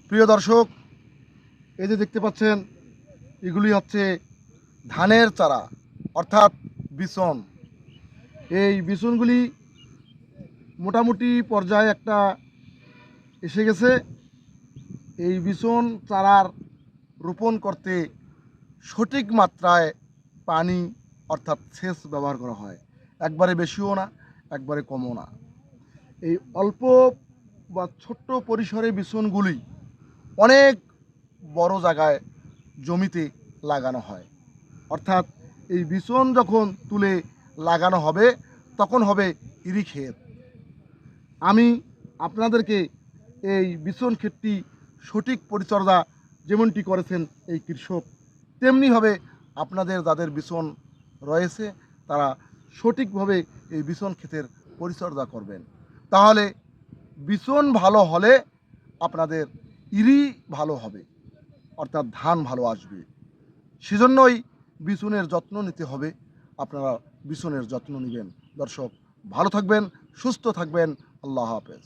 প্রিয় দর্শক, এই যে দেখতে পাচ্ছেন, এগুলি হচ্ছে ধানের চারা অর্থাৎ বিচন। এই বিচনগুলি মোটামুটি পর্যায়ে একটা এসে গেছে। এই বিচন চারার রোপণ করতে সঠিক মাত্রায় পানি অর্থাৎ সেচ ব্যবহার করা হয়। একবারে বেশিও না, একবারে কমও না। এই অল্প বা ছোট্ট পরিসরে বিচনগুলি অনেক বড় জায়গায় জমিতে লাগানো হয়। অর্থাৎ এই বিচন যখন তুলে লাগানো হবে তখন হবে ইরি ক্ষেত। আমি আপনাদেরকে এই বিচন ক্ষেতটি সঠিক পরিচর্যা যেমনটি করেছেন এই কৃষক, তেমনিভাবে আপনাদের যাদের বিচন রয়েছে তারা সঠিকভাবে এই বিচন ক্ষেতের পরিচর্যা করবেন। তাহলে বিচন ভালো হলে আপনাদের ইরি ভালো হবে, অর্থাৎ ধান ভালো আসবে। সেজন্যই বিচনের যত্ন নিতে হবে। আপনারা বিচনের যত্ন নেবেন। দর্শক, ভালো থাকবেন, সুস্থ থাকবেন। আল্লাহ হাফেজ।